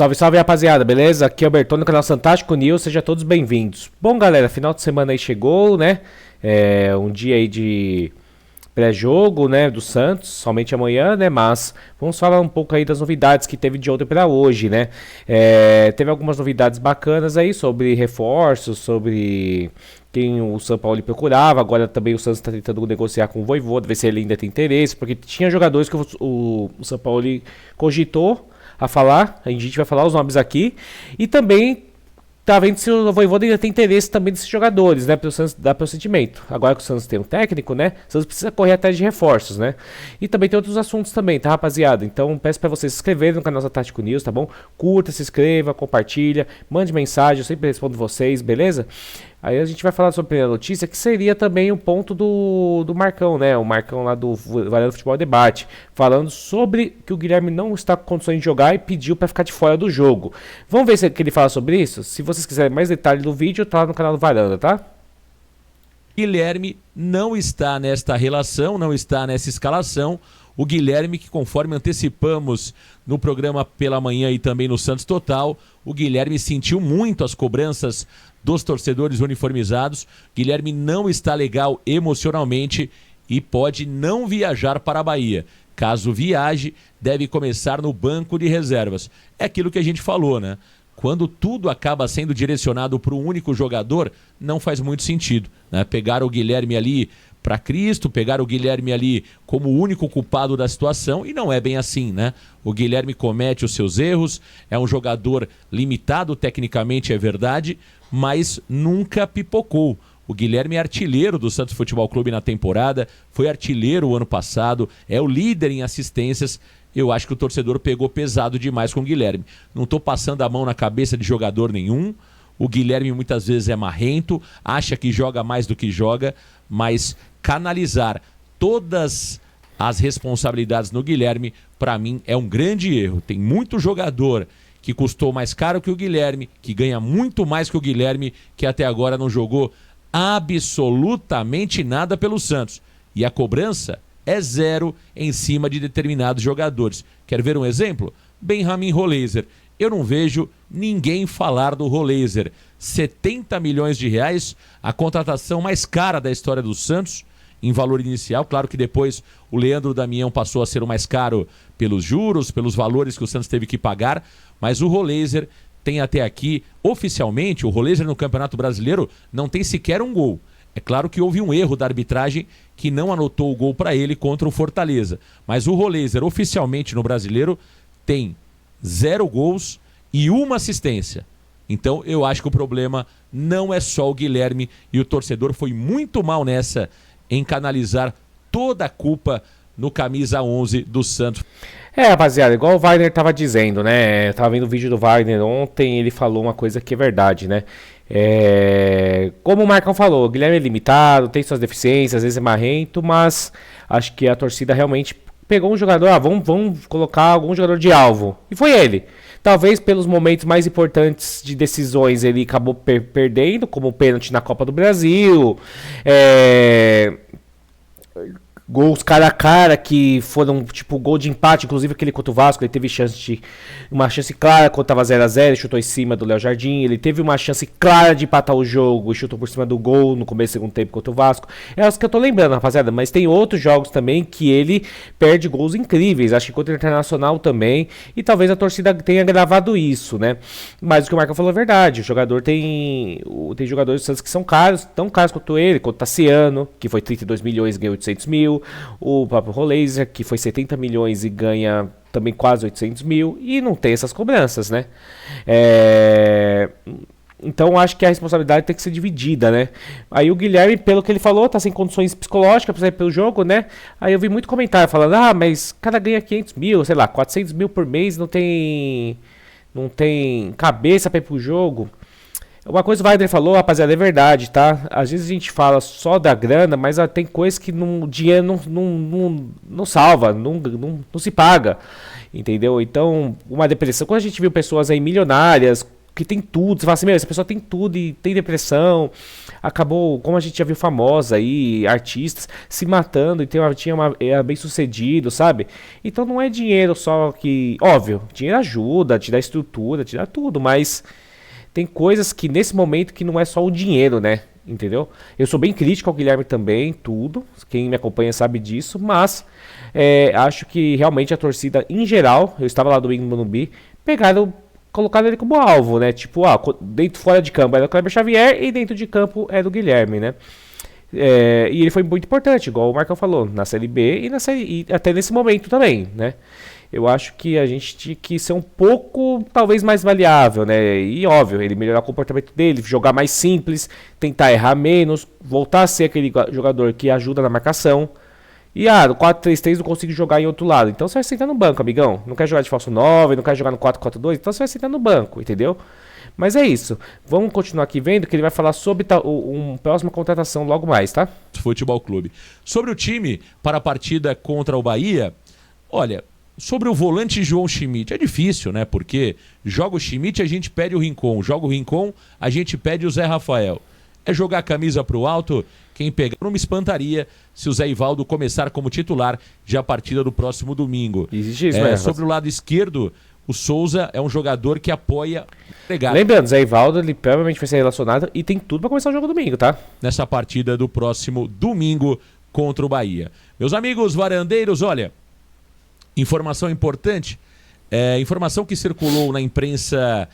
Salve, salve, rapaziada, beleza? Aqui é o Bertone no canal Fantástico News, sejam todos bem-vindos. Bom, galera, final de semana aí chegou, né? Um dia aí de pré-jogo, né, do Santos, somente amanhã, né? Mas vamos falar um pouco aí das novidades que teve de ontem para hoje, né? Teve algumas novidades bacanas aí sobre reforços, sobre quem o São Paulo procurava. Agora também o Santos está tentando negociar com o Vojvoda, ver se ele ainda tem interesse, porque tinha jogadores que o São Paulo cogitou a falar, a gente vai falar os nomes aqui, e também tá vendo se o Vojvoda ainda tem interesse também desses jogadores, né, para o Santos dar procedimento. Agora que o Santos tem um técnico, né, o Santos precisa correr atrás de reforços, né, e também tem outros assuntos também, tá, rapaziada? Então peço para vocês se inscreverem no canal Fantástico News, tá bom? Curta, se inscreva, compartilha, mande mensagem, eu sempre respondo vocês, beleza? Aí a gente vai falar sobre a primeira notícia, que seria também o ponto do Marcão, né? O Marcão lá do Varanda Futebol Debate, falando sobre que o Guilherme não está com condições de jogar e pediu para ficar de fora do jogo. Vamos ver se ele fala sobre isso? Se vocês quiserem mais detalhes do vídeo, tá lá no canal do Varanda, tá? Guilherme não está nesta relação, não está nessa escalação. O Guilherme, que conforme antecipamos no programa pela manhã e também no Santos Total, o Guilherme sentiu muito as cobranças dos torcedores uniformizados. Guilherme não está legal emocionalmente e pode não viajar para a Bahia. Caso viaje, deve começar no banco de reservas. É aquilo que a gente falou, né? Quando tudo acaba sendo direcionado para um único jogador, não faz muito sentido, né? Pegar o Guilherme ali para Cristo, pegar o Guilherme ali como o único culpado da situação, e não é bem assim, né? O Guilherme comete os seus erros, é um jogador limitado tecnicamente, é verdade, mas nunca pipocou. O Guilherme é artilheiro do Santos Futebol Clube na temporada, foi artilheiro o ano passado, é o líder em assistências. Eu acho que o torcedor pegou pesado demais com o Guilherme. Não estou passando a mão na cabeça de jogador nenhum. O Guilherme muitas vezes é marrento, acha que joga mais do que joga, mas canalizar todas as responsabilidades no Guilherme, para mim, é um grande erro. Tem muito jogador que custou mais caro que o Guilherme, que ganha muito mais que o Guilherme, que até agora não jogou absolutamente nada pelo Santos. E a cobrança é zero em cima de determinados jogadores. Quer ver um exemplo? Benjamin Roleiser. Eu não vejo ninguém falar do Roleiser. 70 milhões de reais, a contratação mais cara da história do Santos, em valor inicial. Claro que depois o Leandro Damião passou a ser o mais caro pelos juros, pelos valores que o Santos teve que pagar, mas o Roleiser tem até aqui, oficialmente, o Roleiser no Campeonato Brasileiro não tem sequer um gol. É claro que houve um erro da arbitragem que não anotou o gol para ele contra o Fortaleza, mas o Roleiser oficialmente no Brasileiro tem 0 gols e 1 assistência. Então eu acho que o problema não é só o Guilherme, e o torcedor foi muito mal nessa, em canalizar toda a culpa no camisa 11 do Santos. Rapaziada, igual o Wagner tava dizendo, né? Eu tava vendo o vídeo do Wagner ontem, ele falou uma coisa que é verdade, né? Como o Marcão falou, o Guilherme é limitado, tem suas deficiências, às vezes é marrento, mas acho que a torcida realmente pegou um jogador, vamos colocar algum jogador de alvo, e foi ele. Talvez pelos momentos mais importantes de decisões ele acabou perdendo, como o pênalti na Copa do Brasil, gols cara a cara que foram tipo gol de empate, inclusive aquele contra o Vasco, ele teve uma chance clara quando estava 0-0, chutou em cima do Léo Jardim, ele teve uma chance clara de empatar o jogo e chutou por cima do gol no começo do segundo tempo contra o Vasco. É as que eu tô lembrando, rapaziada, mas tem outros jogos também que ele perde gols incríveis, acho que contra o Internacional também, e talvez a torcida tenha gravado isso, né? Mas o que o Marcão falou é verdade, o jogador tem jogadores do Santos que são caros, tão caros quanto ele, quanto o Tassiano, que foi 32 milhões e ganhou 800 mil, o próprio Roleiser, que foi 70 milhões e ganha também quase 800 mil, e não tem essas cobranças, né? Então acho que a responsabilidade tem que ser dividida, né? Aí o Guilherme, pelo que ele falou, tá sem condições psicológicas para sair pelo jogo, né? Aí eu vi muito comentário falando, mas o cara ganha 500 mil, sei lá, 400 mil por mês, não tem cabeça para ir pro jogo. Uma coisa que o Wagner falou, rapaziada, é verdade, tá? Às vezes a gente fala só da grana, mas tem coisas que o dinheiro não salva, não se paga, entendeu? Então, uma depressão, quando a gente viu pessoas aí milionárias que tem tudo. Você fala assim, meu, essa pessoa tem tudo e tem depressão. Acabou, como a gente já viu famosa aí, artistas se matando e era bem sucedido, sabe? Então não é dinheiro só que... Óbvio, dinheiro ajuda, te dá estrutura, te dá tudo, mas tem coisas que nesse momento que não é só o dinheiro, né? Entendeu? Eu sou bem crítico ao Guilherme também, tudo. Quem me acompanha sabe disso, mas acho que realmente a torcida em geral, eu estava lá domingo no Morumbi, colocaram ele como alvo, né? Tipo, fora de campo era o Kleber Xavier e dentro de campo era o Guilherme, né? E ele foi muito importante, igual o Marcão falou, na Série B e até nesse momento também, né? Eu acho que a gente tinha que ser um pouco, talvez, mais variável, né? E óbvio, ele melhorar o comportamento dele, jogar mais simples, tentar errar menos, voltar a ser aquele jogador que ajuda na marcação. E no 4-3-3 não consigo jogar em outro lado. Então você vai sentar no banco, amigão. Não quer jogar de falso 9, não quer jogar no 4-4-2, então você vai sentar no banco, entendeu? Mas é isso. Vamos continuar aqui vendo que ele vai falar sobre uma próxima contratação logo mais, tá? Futebol Clube. Sobre o time para a partida contra o Bahia, olha, sobre o volante João Schmidt, é difícil, né? Porque joga o Schmidt, a gente pede o Rincon. Joga o Rincon, a gente pede o Zé Rafael. É jogar a camisa pro alto. Quem pegar não me espantaria se o Zé Ivaldo começar como titular já a partida do próximo domingo. Existe isso, né? Sobre o lado esquerdo, o Souza é um jogador que apoia o legado. Lembrando, Zé Ivaldo, ele provavelmente vai ser relacionado e tem tudo para começar o jogo domingo, tá? Nessa partida do próximo domingo contra o Bahia. Meus amigos varandeiros, olha, informação importante, informação que circulou na imprensa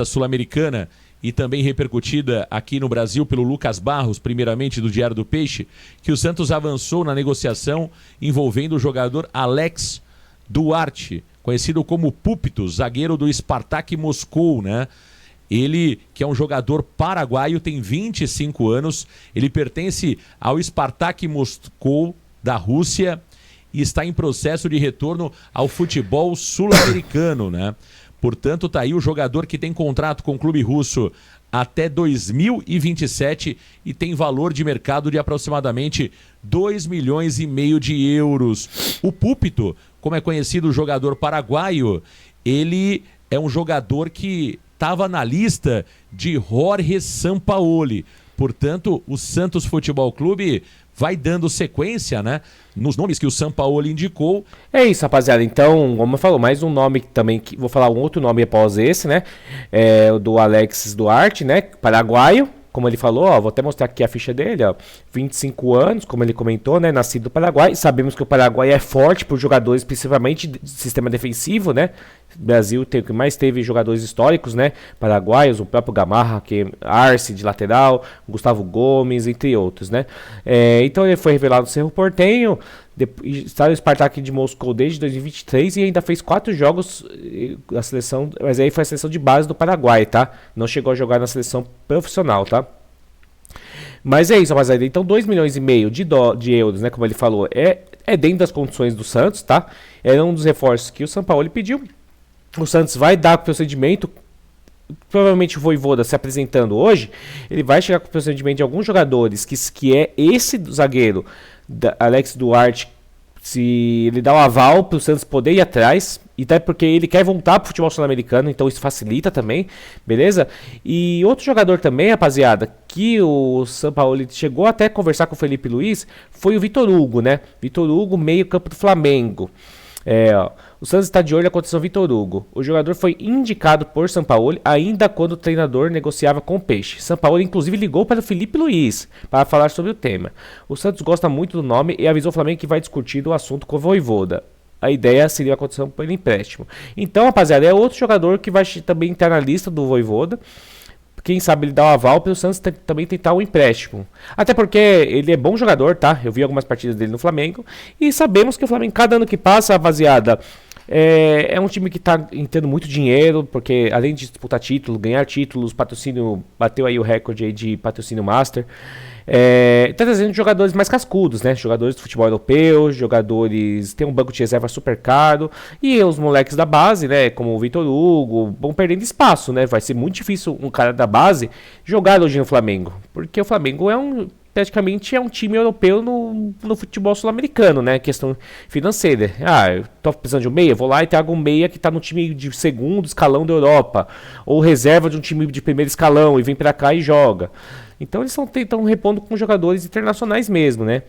sul-americana e também repercutida aqui no Brasil pelo Lucas Barros, primeiramente do Diário do Peixe, que o Santos avançou na negociação envolvendo o jogador Alex Duarte, conhecido como Púlpito, zagueiro do Spartak Moscou, né? Ele, que é um jogador paraguaio, tem 25 anos, ele pertence ao Spartak Moscou da Rússia e está em processo de retorno ao futebol sul-americano, né? Portanto, tá aí o jogador que tem contrato com o clube russo até 2027 e tem valor de mercado de aproximadamente 2,5 milhões de euros. O Púlpito, como é conhecido o jogador paraguaio, ele é um jogador que estava na lista de Jorge Sampaoli. Portanto, o Santos Futebol Clube vai dando sequência, né, nos nomes que o Sampaoli indicou. É isso, rapaziada. Então, como eu falo, mais um nome também, que vou falar um outro nome após esse, né? É o do Alex Duarte, né? Paraguaio, como ele falou, vou até mostrar aqui a ficha dele, 25 anos, como ele comentou, né? Nascido no Paraguai. Sabemos que o Paraguai é forte por jogadores, principalmente de sistema defensivo, né? O Brasil tem o que mais teve jogadores históricos, né? Paraguaios, o próprio Gamarra, Arce de lateral, Gustavo Gomes, entre outros, né? Então ele foi revelado no Cerro Porteño, está no Spartak de Moscou desde 2023 e ainda fez 4 jogos na seleção, mas aí foi a seleção de base do Paraguai, tá? Não chegou a jogar na seleção profissional, tá? Mas é isso, rapaziada. Então 2,5 milhões de euros, né? Como ele falou, é dentro das condições do Santos, tá? É um dos reforços que o Sampaoli pediu. O Santos vai dar procedimento, provavelmente o Vojvoda se apresentando hoje, ele vai chegar com o procedimento de alguns jogadores, que é esse zagueiro, Alex Duarte, se ele dá o aval para o Santos poder ir atrás, e até porque ele quer voltar para o futebol sul-americano, então isso facilita também, beleza? E outro jogador também, rapaziada, que o Sampaoli chegou até a conversar com o Felipe Luiz, foi o Vitor Hugo, né? Vitor Hugo, meio campo do Flamengo. O Santos está de olho na condição Vitor Hugo. O jogador foi indicado por Sampaoli ainda quando o treinador negociava com o Peixe. Sampaoli inclusive ligou para o Felipe Luiz para falar sobre o tema. O Santos gosta muito do nome e avisou o Flamengo que vai discutir o assunto com o Vojvoda. A ideia seria a condição pelo empréstimo. Então, rapaziada, é outro jogador que vai também estar na lista do Vojvoda. Quem sabe ele dá o aval para o Santos também tentar um empréstimo. Até porque ele é bom jogador, tá? Eu vi algumas partidas dele no Flamengo. E sabemos que o Flamengo, cada ano que passa, rapaziada, é um time que está tendo muito dinheiro. Porque além de disputar título, ganhar títulos, patrocínio, bateu aí o recorde aí de patrocínio Master. Tá trazendo jogadores mais cascudos, né? Jogadores do futebol europeu, jogadores... Tem um banco de reserva super caro. E os moleques da base, né? Como o Vitor Hugo, vão perdendo espaço, né? Vai ser muito difícil um cara da base jogar hoje no Flamengo. Porque o Flamengo é um praticamente é um time europeu no futebol sul-americano, né? Questão financeira. Eu tô precisando de um meia, vou lá e trago um meia que tá no time de segundo escalão da Europa, ou reserva de um time de primeiro escalão e vem pra cá e joga. Então eles estão repondo com jogadores internacionais mesmo, né?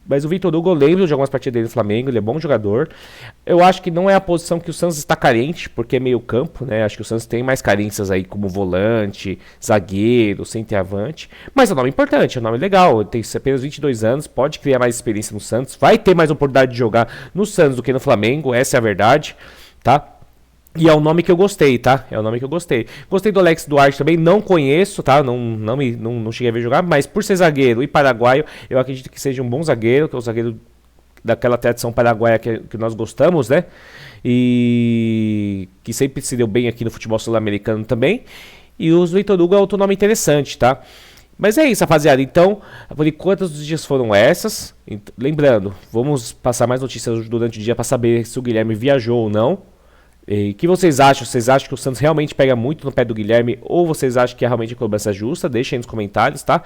Mas o Vitor Hugo, eu lembro de algumas partidas dele no Flamengo, ele é bom jogador. Eu acho que não é a posição que o Santos está carente, porque é meio campo, né? Acho que o Santos tem mais carências aí como volante, zagueiro, centroavante. Mas é um nome importante, é um nome legal. Ele tem apenas 22 anos, pode criar mais experiência no Santos, vai ter mais oportunidade de jogar no Santos do que no Flamengo, essa é a verdade, tá? E é um nome que eu gostei, tá? É um nome que eu gostei. Gostei do Alex Duarte também, não conheço, tá? Não cheguei a ver jogar, mas por ser zagueiro e paraguaio, eu acredito que seja um bom zagueiro, que é o zagueiro daquela tradição paraguaia que nós gostamos, né? E que sempre se deu bem aqui no futebol sul-americano também. E o Vitor Hugo é outro nome interessante, tá? Mas é isso, rapaziada. Então, por enquanto os dias foram essas. Lembrando, vamos passar mais notícias durante o dia para saber se o Guilherme viajou ou não. E o que vocês acham? Vocês acham que o Santos realmente pega muito no pé do Guilherme ou vocês acham que é realmente a cobrança justa? Deixem aí nos comentários, tá?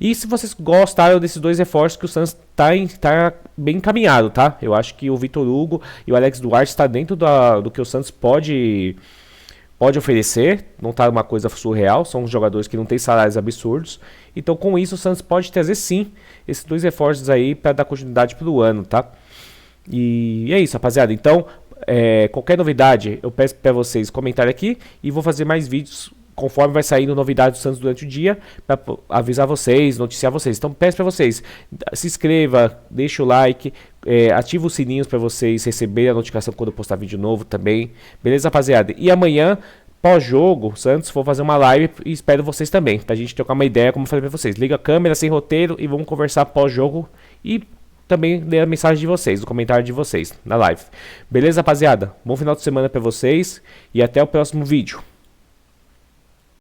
E se vocês gostaram desses dois reforços que o Santos tá bem encaminhado, tá? Eu acho que o Vitor Hugo e o Alex Duarte está dentro do que o Santos pode oferecer, não tá uma coisa surreal, são jogadores que não têm salários absurdos. Então com isso o Santos pode trazer sim esses dois reforços aí para dar continuidade pro ano, tá? E é isso, rapaziada. Então, qualquer novidade, eu peço para vocês comentarem aqui e vou fazer mais vídeos conforme vai saindo novidades do Santos durante o dia para avisar vocês, noticiar vocês. Então peço para vocês, se inscreva, deixa o like, ativa os sininhos para vocês receberem a notificação quando eu postar vídeo novo também. Beleza, rapaziada? E amanhã, pós-jogo, Santos, vou fazer uma live e espero vocês também, pra gente trocar uma ideia, como eu falei pra vocês. Liga a câmera sem roteiro e vamos conversar pós-jogo e também ler a mensagem de vocês, o comentário de vocês na live. Beleza, rapaziada? Bom final de semana pra vocês e até o próximo vídeo.